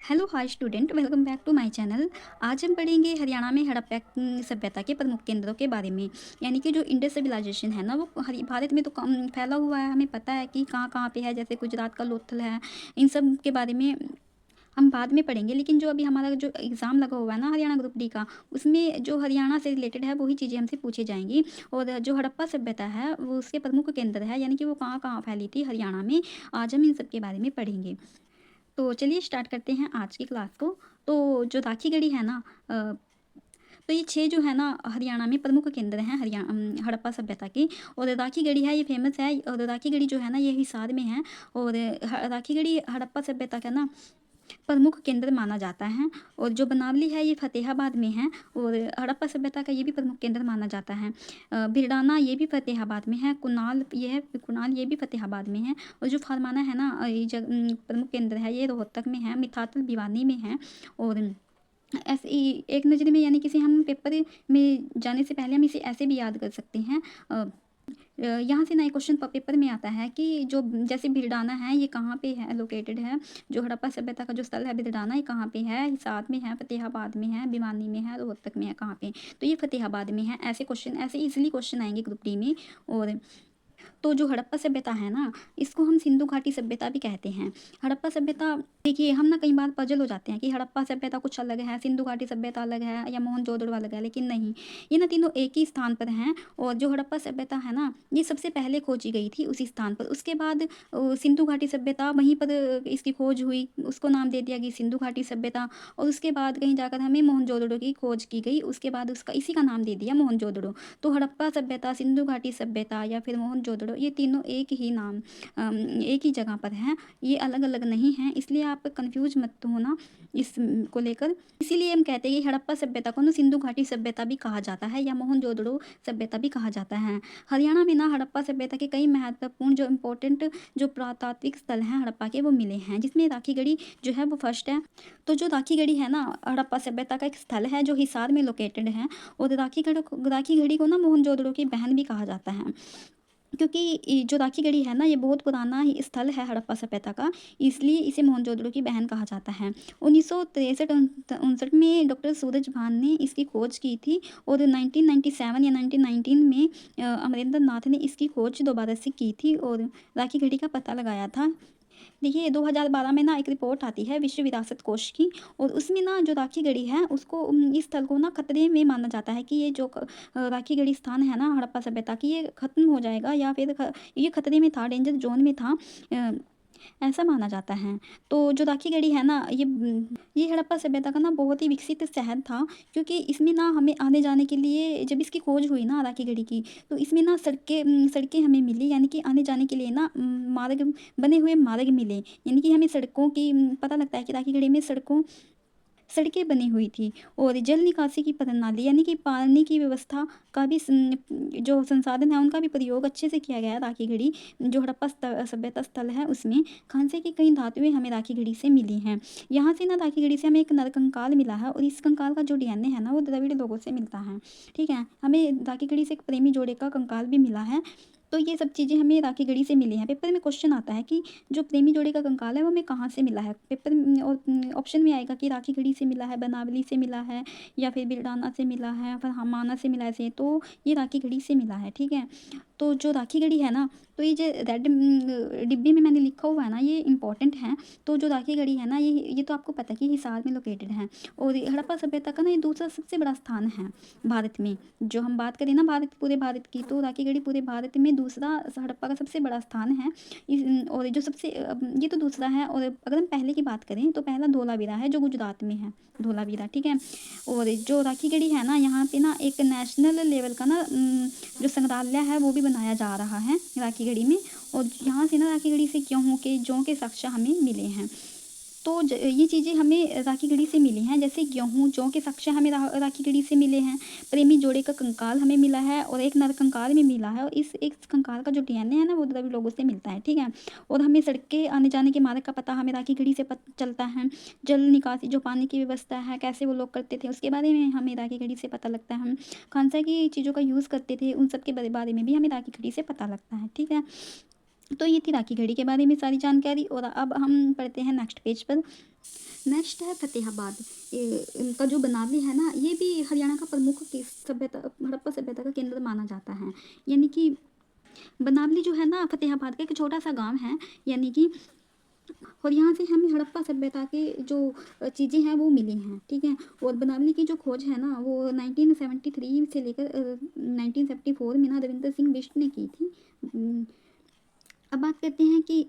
Hello hi student, welcome back to my channel. आज हम पढ़ेंगे हरियाणा में हड़प्पा सभ्यता के प्रमुख केंद्रों के बारे में। यानी कि जो इंडस सिविलाइजेशन है ना, वो भारत में तो कम फैला हुआ है। हमें पता है कि कहाँ कहाँ पे है, जैसे गुजरात का लोथल है। इन सब के बारे में हम बाद में पढ़ेंगे, लेकिन जो अभी हमारा जो एग्ज़ाम लगा हुआ है ना हरियाणा ग्रुप डी का, उसमें जो हरियाणा से रिलेटेड है वही चीज़ें हमसे पूछी जाएंगी। और जो हड़प्पा सभ्यता है वो उसके प्रमुख केंद्र है, यानी कि वो कहाँ कहाँ फैली थी हरियाणा में। आज हम इन सब के बारे में पढ़ेंगे। तो चलिए स्टार्ट करते हैं आज की क्लास को। तो जो राखी गढ़ी है ना, तो ये 6 जो है ना हरियाणा में प्रमुख केंद्र हैं हड़प्पा सभ्यता की। और राखी गढ़ी है, ये फेमस है। और राखी गढ़ी जो है ना ये हिसार में है। और राखी गढ़ी हड़प्पा सभ्यता का ना प्रमुख केंद्र माना जाता है। और जो बनावली है ये फतेहाबाद में है। और हड़प्पा सभ्यता का ये भी प्रमुख केंद्र माना जाता है। भिड़ाना ये भी फतेहाबाद में है। कुनाल ये भी फतेहाबाद में है। और जो फरमाना है ना, ये प्रमुख केंद्र है, ये रोहतक में है। मिठातल भिवानी में है। और ऐसे ही एक नज़र में, यानी किसी हम पेपर में जाने से पहले हम इसे ऐसे भी याद कर सकते हैं। यहाँ से नए क्वेश्चन पेपर में आता है कि जो जैसे भिड़ाना है ये कहाँ पे है, लोकेटेड है। जो हड़प्पा सभ्यता का जो स्थल है भिड़ाना, ये कहाँ पे है? हिसार में है, फतेहाबाद में है, भिवानी में है, रोहतक में है। कहाँ पे? तो ये फतेहाबाद में है। ऐसे क्वेश्चन, ऐसे इजीली क्वेश्चन आएंगे ग्रुप डी में। और तो जो हड़प्पा सभ्यता है ना, इसको हम सिंधु घाटी सभ्यता भी कहते हैं। हड़प्पा सभ्यता, देखिए हम ना कई बार पजल हो जाते हैं कि हड़प्पा सभ्यता कुछ अलग है, सिंधु घाटी सभ्यता अलग है, या मोहनजोदड़ो अलग है, लेकिन नहीं, ये ना तीनों एक ही स्थान पर हैं। और जो हड़प्पा सभ्यता है ना, ये सबसे पहले खोजी गई थी उसी स्थान पर। उसके बाद सिंधु घाटी सभ्यता, वहीं पर इसकी खोज हुई, उसको नाम दे दिया गया सिंधु घाटी सभ्यता। और उसके बाद कहीं जाकर हमें मोहनजोदड़ो की खोज की गई, उसके बाद उसका इसी का नाम दे दिया मोहनजोदड़ो। तो हड़प्पा सभ्यता, सिंधु घाटी सभ्यता या फिर मोहनजोदड़ो, ये तीनों एक ही नाम, एक ही जगह पर हैं। ये अलग अलग नहीं हैं, इसलिए आप कंफ्यूज मत होना इस को लेकर। इसीलिए हम कहते हैं कि हड़प्पा सभ्यता को ना सिंधु घाटी सभ्यता भी कहा जाता है, या मोहनजोदड़ो सभ्यता भी कहा जाता है। हरियाणा में ना हड़प्पा सभ्यता के कई महत्वपूर्ण जो इम्पोर्टेंट जो पुरातात्विक स्थल हैं हड़प्पा के, वो मिले हैं, जिसमें राखी गढ़ी जो है वो फर्स्ट है। तो जो राखी गढ़ी है ना, हड़प्पा सभ्यता का एक स्थल है जो हिसार में लोकेटेड है। और राखी गढ़ी को ना मोहनजोदड़ो की बहन भी कहा जाता है, क्योंकि जो राखी गढ़ी है ना, ये बहुत पुराना ही स्थल है हड़प्पा सभ्यता का, इसलिए इसे मोहनजोदड़ो की बहन कहा जाता है। 1963 59 में डॉक्टर सूरज भान ने इसकी खोज की थी। और 1997 या 1919 में अमरेंद्र नाथ ने इसकी खोज दोबारा से की थी और राखी गढ़ी का पता लगाया था। देखिए 2012 में ना एक रिपोर्ट आती है विश्व विरासत कोष की, और उसमें ना जो राखी गढ़ी है उसको, इस स्थल को ना खतरे में माना जाता है कि ये जो राखी गढ़ी स्थान है ना हड़प्पा सभ्यता की, ये खत्म हो जाएगा, या फिर ये खतरे में था, डेंजर जोन में था। अ, ऐसा माना जाता है। तो जो राखी गढ़ी है ना, ये हड़प्पा सभ्यता का ना बहुत ही विकसित शहर था, क्योंकि इसमें ना हमें आने जाने के लिए, जब इसकी खोज हुई ना राखी गढ़ी की, तो इसमें ना सड़कें हमें मिली, यानी कि आने जाने के लिए ना मार्ग, बने हुए मार्ग मिले। यानी कि हमें सड़कों की पता लगता है कि राखी गढ़ी में सड़कें बनी हुई थी। और जल निकासी की प्रणाली, यानी कि पानी की व्यवस्था का भी जो संसाधन है उनका भी प्रयोग अच्छे से किया गया है राखी गढ़ी, जो हड़प्पा सभ्यता स्थल है उसमें। खांसे की कई धातुएं हमें राखी गढ़ी से मिली हैं। यहाँ से ना राखी गढ़ी से हमें एक नरकंकाल मिला है, और इस कंकाल का जो डीएनए है ना वो द्रविड़ लोगों से मिलता है। ठीक है, हमें राखी गढ़ी से एक प्रेमी जोड़े का कंकाल भी मिला है। तो ये सब चीज़ें हमें राखी गढ़ी से मिली हैं। पेपर में क्वेश्चन आता है कि जो प्रेमी जोड़े का कंकाल है वो हमें कहाँ से मिला है। पेपर और ऑप्शन में आएगा कि राखी गढ़ी से मिला है, बनावली से मिला है, या फिर बिरडाना से मिला है, फिर हमाना से मिला है। ऐसे तो ये राखी गढ़ी से मिला है। ठीक है, तो जो राखी गढ़ी है ना, तो ये जो रेड डिब्बे में मैंने लिखा हुआ है ना, ये इंपॉर्टेंट है। तो जो राखी गढ़ी है ना, ये तो आपको पता है कि हिसार में लोकेटेड है। और ये हड़प्पा सभ्यता का ना ये दूसरा सबसे बड़ा स्थान है भारत में। जो हम बात करें ना पूरे भारत की, तो राखी गढ़ी पूरे भारत में दूसरा हड़प्पा का सबसे बड़ा स्थान है। और जो सबसे ये तो दूसरा है। और अगर हम पहले की बात करें तो पहला धोलावीरा है, जो गुजरात में है, धोलावीरा। ठीक है, और जो राखी गढ़ी है ना, यहाँ पे ना एक नेशनल लेवल का ना जो संग्रहालय है वो भी बनाया जा रहा है राखी गढ़ी में। और यहाँ से ना राखी गढ़ी से गेहूँ के जौ के साक्ष्य हमें मिले हैं। तो ये चीज़ें हमें राखी गढ़ी से मिली हैं, जैसे गेहूँ जौ के साक्ष्य हमें राखी गढ़ी से मिले हैं। प्रेमी जोड़े का कंकाल हमें मिला है, और एक नरकंकाल में मिला है। और इस एक कंकाल का जो डीएनए है ना वो द्रविड़ लोगों से मिलता है। ठीक है, और हमें सड़कें, आने जाने के मार्ग का पता हमें राखी गढ़ी से पता चलता है। जल निकासी, जो पानी की व्यवस्था है, कैसे वो लोग करते थे, उसके बारे में हमें राखी गढ़ी से पता लगता है। हम कौन सा की चीज़ों का यूज़ करते थे, उन सब के बारे में भी हमें राखी गढ़ी से पता लगता है। ठीक है, तो ये थी राखी गढ़ी के बारे में सारी जानकारी। और अब हम पढ़ते हैं नेक्स्ट पेज पर। नेक्स्ट है फतेहाबाद। इनका जो बनावली है ना, ये भी हरियाणा का प्रमुख सभ्यता, हड़प्पा सभ्यता का केंद्र माना जाता है। यानी कि बनावली जो है ना, फतेहाबाद का एक छोटा सा गांव है, यानी कि। और यहाँ से हमें हड़प्पा सभ्यता के जो चीज़ें हैं वो मिली हैं, ठीक है। और बनावली की जो खोज है ना, वो 1973 से लेकर 1974 में ना रविंद्र सिंह बिष्ट ने की थी। अब बात करते हैं कि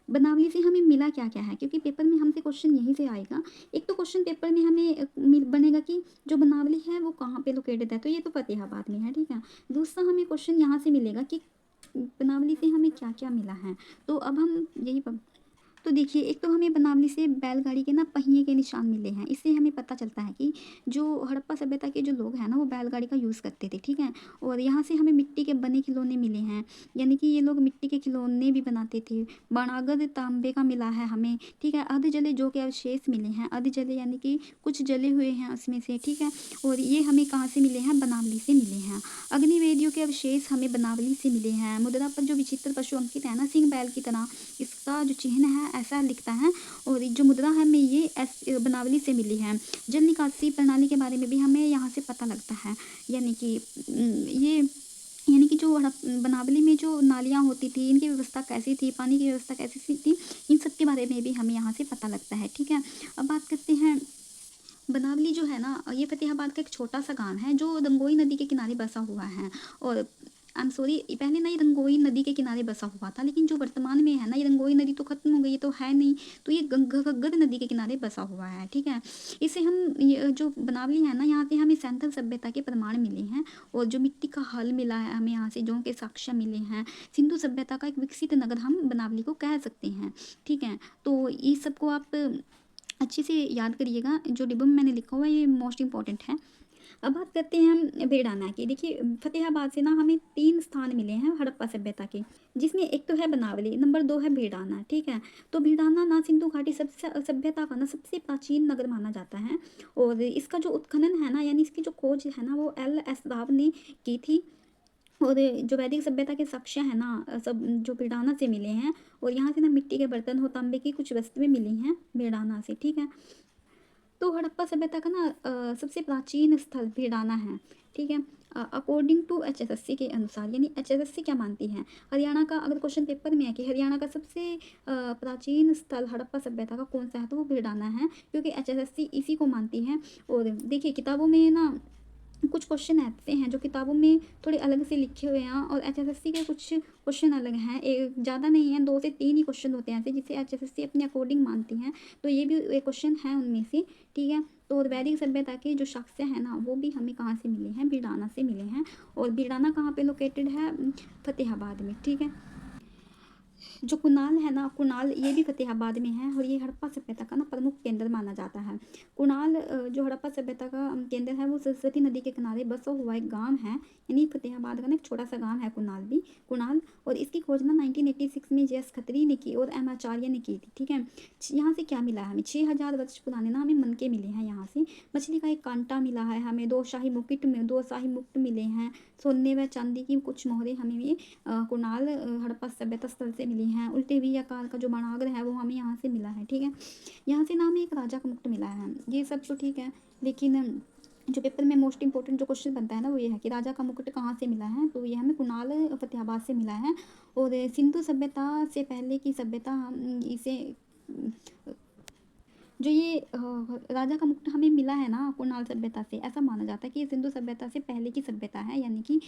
बनावली से हमें मिला क्या क्या है, क्योंकि पेपर में हमसे क्वेश्चन यहीं से आएगा। एक तो क्वेश्चन पेपर में हमें बनेगा कि जो बनावली है वो कहाँ पे लोकेटेड है, तो ये तो फतेहाबाद में है, ठीक है। दूसरा हमें क्वेश्चन यहाँ से मिलेगा कि बनावली से हमें क्या क्या मिला है। तो अब हम यही तो देखिए, एक तो हमें बनावली से बैलगाड़ी के ना पहिए के निशान मिले हैं। इससे हमें पता चलता है कि जो हड़प्पा सभ्यता के जो लोग हैं ना, वो बैलगाड़ी का यूज़ करते थे, ठीक है। और यहाँ से हमें मिट्टी के बने खिलौने मिले हैं, यानी कि ये लोग मिट्टी के खिलौने भी बनाते थे। बाणागढ़ तांबे का मिला है हमें, ठीक है। अर्ध जले जो के अवशेष मिले हैं, अर्ध जले यानी कि कुछ जले हुए हैं उसमें से, ठीक है। और ये हमें कहाँ से मिले हैं, बनावली से मिले हैं। अग्निवेदियों के अवशेष हमें बनावली से मिले हैं। मुद्रा पर जो विचित्र पशु अंकित है ना, सिंह बैल की तरह, इसका जो चिन्ह है ऐसा लिखता है। और जो मुद्रा है हमें ये बनावली से मिली है। जल निकासी प्रणाली के बारे में भी हमें यहाँ से पता लगता है, यानी कि ये यानी कि जो बनावली में जो नालियाँ होती थी, इनकी व्यवस्था कैसी थी, पानी की व्यवस्था कैसी थी, इन सब के बारे में भी हमें यहाँ से पता लगता है, ठीक है। अब बात करते हैं, बनावली जो है ना, ये फतेहाबाद का एक छोटा सा गांव है जो रंगोई नदी के किनारे बसा हुआ है। और आई एम सॉरी, पहले ना ये रंगोई नदी के किनारे बसा हुआ था, लेकिन जो वर्तमान में है ना, ये रंगोई नदी तो खत्म हो गई, ये तो है नहीं। तो ये घग्गर नदी के किनारे बसा हुआ है, ठीक है। इसे हम ये जो बनावली है ना, यहाँ से हमें सैंथल सभ्यता के प्रमाण मिले हैं। और जो मिट्टी का हल मिला है हमें, यहाँ से जौ के साक्ष्य मिले हैं। सिंधु सभ्यता का एक विकसित नगर हम बनावली को कह सकते हैं, ठीक है। तो ये सबको आप अच्छे से याद करिएगा, जो डिब्बे में मैंने लिखा हुआ है ये मोस्ट इंपॉर्टेंट है। अब बात करते हैं हम भेड़ाना की। देखिए, फतेहाबाद से ना हमें 3 स्थान मिले हैं हड़प्पा सभ्यता के, जिसमें एक तो है बनावली, नंबर 2 है भेड़ाना, ठीक है। तो भेड़ाना ना सिंधु घाटी सबसे सभ्यता का ना सबसे प्राचीन नगर माना जाता है। और इसका जो उत्खनन है ना, यानी इसकी जो खोज है ना, वो LS राव ने की थी। और जो वैदिक सभ्यता के साक्ष्य है ना, सब जो भेड़ाना से मिले हैं। और यहाँ से ना मिट्टी के बर्तन हो, तांबे की कुछ वस्तुएं मिली हैं भेड़ाना से, ठीक है। तो हड़प्पा सभ्यता का ना सबसे प्राचीन स्थल भेड़ाना है, ठीक है। अकॉर्डिंग टू HSSC के अनुसार, यानी HSSC क्या मानती है, हरियाणा का, अगर क्वेश्चन पेपर में है कि हरियाणा का सबसे प्राचीन स्थल हड़प्पा सभ्यता का कौन सा है, तो वो भेड़ाना है, क्योंकि HSSC इसी को मानती है। और देखिए, किताबों में ना कुछ क्वेश्चन ऐसे हैं जो किताबों में थोड़े अलग से लिखे हुए हैं, और HSSC के कुछ क्वेश्चन अलग हैं, एक ज़्यादा नहीं है, 2 से 3 ही क्वेश्चन होते हैं ऐसे जिसे HSSC अपने अकॉर्डिंग मानती हैं। तो ये भी एक क्वेश्चन है उनमें से, ठीक है। तो और वैदिक सभ्यता के जो साक्ष्य हैं ना, वो भी हमें कहाँ से मिले हैं, भिड़ाना से मिले हैं। और भिड़ाना कहाँ पे लोकेटेड है, फतेहाबाद में, ठीक है। जो कुणाल है ना, कुणाल ये भी फतेहाबाद में है, और ये हड़प्पा सभ्यता का ना प्रमुख केंद्र माना जाता है। कुणाल जो हड़प्पा सभ्यता का केंद्र है, वो सरस्वती नदी के किनारे बसा हुआ एक गांव है, यानी फतेहाबाद का ना एक छोटा सा गांव है कुणाल। और इसकी खोज ना 1986 में JS खत्री ने की और M आचार्य ने की थी, ठीक है। यहाँ से क्या मिला है हमें, 6000 वर्ष पुराने ना हमें मनके मिले हैं यहाँ से। मछली का एक कांटा मिला है हमें, 2 शाही मुकुट मिले हैं। सोने व चांदी की कुछ मोहरें हमें ये कुणाल हड़प्पा सभ्यता स्थल से मिली हैं। उल्टे V आकार का जो बाणाग्र है वो हमें यहाँ से मिला है, ठीक है। यहाँ से ना हमें एक राजा का मुकुट मिला है, ये सब तो ठीक है। लेकिन जो पेपर में मोस्ट इंपॉर्टेंट जो क्वेश्चन बनता है ना, वो ये है कि राजा का मुकुट कहाँ से मिला है, तो ये हमें कुणाल फतेहाबाद से मिला है। और सिंधु सभ्यता से पहले की सभ्यता इसे जो ये राजा का मुकुट हमें मिला है ना कुणाल सभ्यता से, ऐसा माना जाता है कि ये सिंधु सभ्यता से पहले की सभ्यता है, यानी कि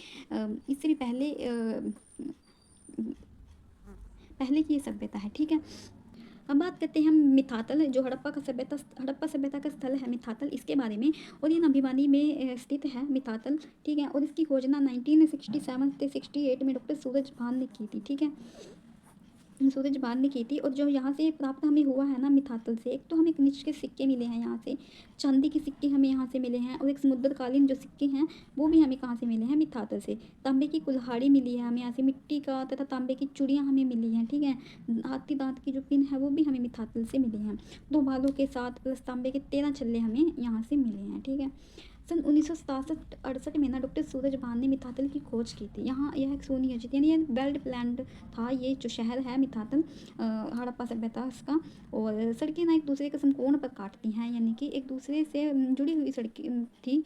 इससे भी पहले की ये सभ्यता है, ठीक है। अब बात करते हैं हम मिथातल, जो हड़प्पा सभ्यता का स्थल है मिथातल, इसके बारे में। और ये ना भिवानी में स्थित है मिथातल, ठीक है। और इसकी खोज ना 1967 से 68 में डॉक्टर सूरज भान ने की थी, ठीक है। सूरज भान ने की थी। और जो यहाँ से प्राप्त हमें हुआ है ना मिथातल से, एक तो हमें कनिष्क के सिक्के मिले हैं यहाँ से, चांदी के सिक्के हमें यहाँ से मिले हैं। और एक समुद्रकालीन जो सिक्के हैं वो भी हमें कहाँ से मिले हैं, मिथातल से। तांबे की कुल्हाड़ी मिली है हमें यहाँ से, मिट्टी का तथा तांबे की चूड़ियाँ हमें मिली हैं, ठीक है। हाथी दांत की जो पिन है वो भी हमें मिथातल से मिली हैं। 2 भालों के साथ प्लस तांबे के 13 छल्ले हमें यहाँ से मिले हैं, ठीक है। सन 1967-68 में ना डॉक्टर सूरज भान ने मिथातल की खोज की थी। यहाँ यह एक सुनियोजित यानी ये वेल प्लान्ड था ये जो शहर है मिथातल, हड़प्पा सभ्यता इसका। और सड़कें ना एक दूसरे के समकोण पर काटती हैं, यानी कि एक दूसरे से जुड़ी हुई सड़कें थी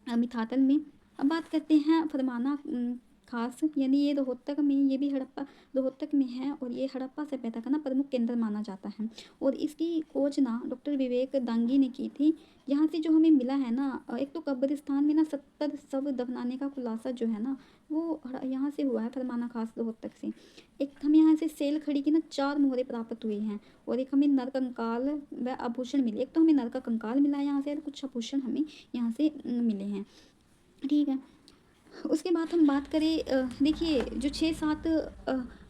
मिथातल में। अब बात करते हैं फरमाना खास, यानी ये रोहतक में, ये भी हड़प्पा रोहतक में है और ये हड़प्पा सभ्यता का ना प्रमुख केंद्र माना जाता है। और इसकी खोज ना डॉक्टर विवेक दांगी ने की थी। यहाँ से जो हमें मिला है ना, एक तो कब्रिस्तान में ना 70 शव दफनाने का खुलासा जो है ना वो यहाँ से हुआ है, फरमाना खास रोहतक से। एक हमें यहाँ से सेल खड़ी की ना 4 मोहरे प्राप्त हुए हैं और एक हमें नर कंकाल व आभूषण मिले। एक तो हमें नर का कंकाल मिला है यहाँ से और कुछ आभूषण हमें यहाँ से मिले हैं, ठीक है। उसके बाद हम बात करें, देखिए जो 6-7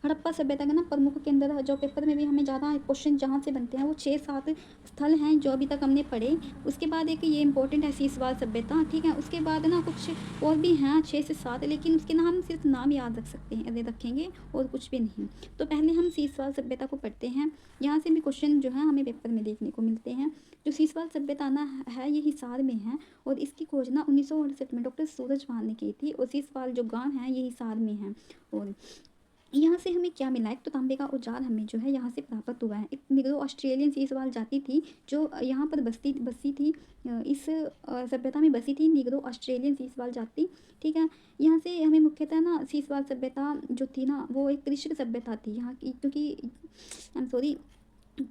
हड़प्पा सभ्यता का ना प्रमुख केंद्र है, जो पेपर में भी हमें ज़्यादा क्वेश्चन जहाँ से बनते हैं वो 6-7 स्थल हैं जो अभी तक हमने पढ़े। उसके बाद एक ये इंपॉर्टेंट है सीसवाल सभ्यता, ठीक है। उसके बाद ना कुछ और भी हैं 6 से 7, लेकिन उसके ना हम सिर्फ नाम याद रख सकते हैं, रखेंगे और कुछ भी नहीं। तो पहले हम सीसवाल सभ्यता को पढ़ते हैं। यहाँ से भी क्वेश्चन जो है हमें पेपर में देखने को मिलते हैं। जो सीसवाल सभ्यता ना है ये हिसार में है और इसकी खोज ना 1968 में डॉक्टर सूरज भान ने की थी। और सीसवाल जो गांव है ये हिसार में है। और यहाँ से हमें क्या मिला है, तो तांबे का औजार हमें जो है यहाँ से प्राप्त हुआ है। एक निग्रो ऑस्ट्रेलियन सीसवाल जाति थी जो यहाँ पर बसी थी, इस सभ्यता में बसी थी निग्रो ऑस्ट्रेलियन सीसवाल जाति, ठीक है। यहाँ से हमें मुख्यतः ना सीसवाल सभ्यता जो थी ना वो एक कृषि सभ्यता थी यहाँ की, क्योंकि आई एम सॉरी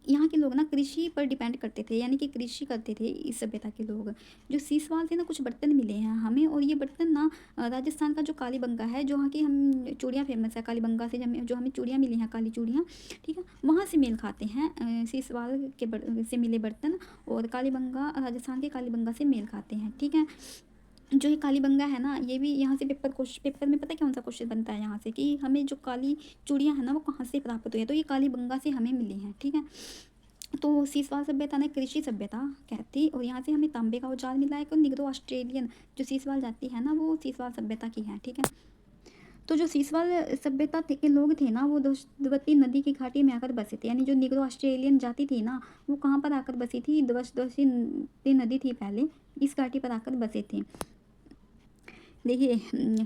यहाँ के लोग ना कृषि पर डिपेंड करते थे, यानी कि कृषि करते थे इस सभ्यता के लोग। जो सीसवाल से ना कुछ बर्तन मिले हैं हमें, और ये बर्तन ना राजस्थान का जो कालीबंगा है, जो वहाँ की हम चूड़ियाँ फेमस है कालीबंगा से, जो हमें चूड़ियाँ मिली हैं काली चूड़ियाँ, ठीक है, वहाँ से मेल खाते हैं सीसवाल के से मिले बर्तन, और कालीबंगा राजस्थान के कालीबंगा से मेल खाते हैं, ठीक है। जो ये कालीबंगा है ना ये भी यहाँ से पेपर में पता है कौन सा क्वेश्चन बनता है यहाँ से, कि हमें जो काली चूड़ियाँ हैं ना वो कहाँ से प्राप्त हुई है, तो ये कालीबंगा से हमें मिली हैं, ठीक है। तो सीसवाल सभ्यता ने कृषि सभ्यता कहती, और यहाँ से हमें तांबे का औजार मिला है। निग्रो ऑस्ट्रेलियन जो सीसवाल जाति है ना वो सीसवाल सभ्यता की है, ठीक है। तो जो सीसवाल सभ्यता के लोग थे ना वो द्रवती नदी की घाटी में आकर बसे थे, यानी जो निग्रो ऑस्ट्रेलियन जाति थी ना वो कहाँ पर आकर बसी थी, द्रवती नदी थी पहले, इस घाटी पर आकर बसे थे। देखिए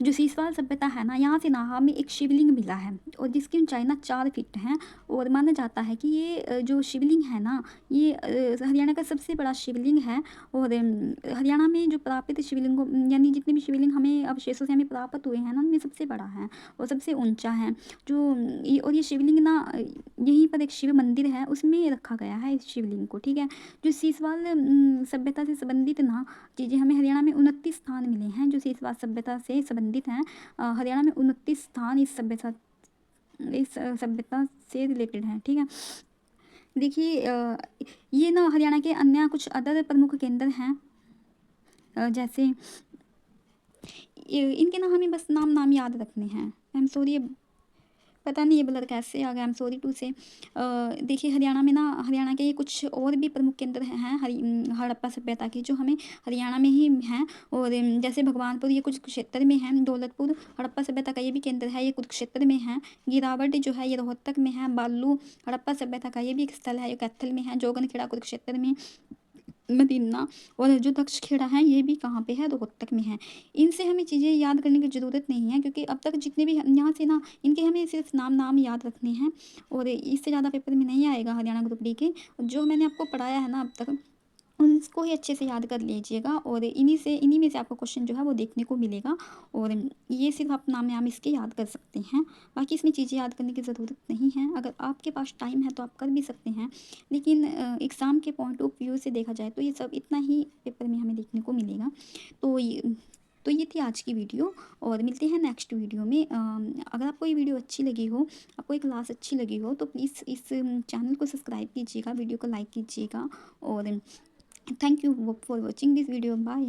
जो सीसवाल सभ्यता है ना यहाँ से ना हमें एक शिवलिंग मिला है और जिसकी ऊंचाई ना 4 फीट है। और माना जाता है कि ये जो शिवलिंग है ना ये हरियाणा का सबसे बड़ा शिवलिंग है। और हरियाणा में जो प्राप्त शिवलिंगों, यानी जितने भी शिवलिंग हमें अवशेषों से हमें प्राप्त हुए हैं ना उनमें सबसे बड़ा है और सबसे ऊंचा है। और ये शिवलिंग ना यहीं पर एक शिव मंदिर है उसमें रखा गया है इस शिवलिंग को, ठीक है। जो सीसवाल सभ्यता से संबंधित ना चीज़ें हमें हरियाणा में 29 स्थान मिले हैं जो सीसवाल सभ्यता से संबंधित हैं। हरियाणा में 29 स्थान इस सभ्यता से रिलेटेड हैं, ठीक है। देखिए ये ना हरियाणा के अन्य कुछ अदर प्रमुख केंद्र हैं, जैसे इनके ना हमें बस नाम याद रखने हैं। आई एम सॉरी, पता नहीं ये ब्लर कैसे आ गया, आई एम सॉरी टू से। देखिए हरियाणा के कुछ और भी प्रमुख केंद्र हैं हड़प्पा सभ्यता के जो हमें हरियाणा में ही हैं। और जैसे भगवानपुर ये कुछ क्षेत्र में है, दौलतपुर हड़प्पा सभ्यता का ये भी केंद्र है, ये कुछ क्षेत्र में है। गिरावट जो है ये रोहतक में है। बालू हड़प्पा सभ्यता का ये भी एक स्थल है, ये कैथल में है। जोगनखेड़ा कुरुक्षेत्र में, मदीना। और जो तक्षखेड़ा है ये भी कहाँ पे है, रोहतक में है। इनसे हमें चीज़ें याद करने की ज़रूरत नहीं है क्योंकि अब तक जितने भी यहाँ से ना इनके हमें सिर्फ नाम याद रखने हैं और इससे ज़्यादा पेपर में नहीं आएगा हरियाणा ग्रुप डी के। जो मैंने आपको पढ़ाया है ना अब तक उसको ही अच्छे से याद कर लीजिएगा और इन्हीं में से आपको क्वेश्चन जो है वो देखने को मिलेगा। और ये सिर्फ आप नाम इसके याद कर सकते हैं, बाकी इसमें चीज़ें याद करने की ज़रूरत नहीं है। अगर आपके पास टाइम है तो आप कर भी सकते हैं, लेकिन एग्ज़ाम के पॉइंट ऑफ व्यू से देखा जाए तो ये सब इतना ही पेपर में हमें देखने को मिलेगा। तो ये थी आज की वीडियो और मिलते हैं नेक्स्ट वीडियो में। अगर आपको ये वीडियो अच्छी लगी हो, आपको ये क्लास अच्छी लगी हो तो प्लीज़ इस चैनल को सब्सक्राइब कीजिएगा, वीडियो को लाइक कीजिएगा। और thank you for watching this video, bye.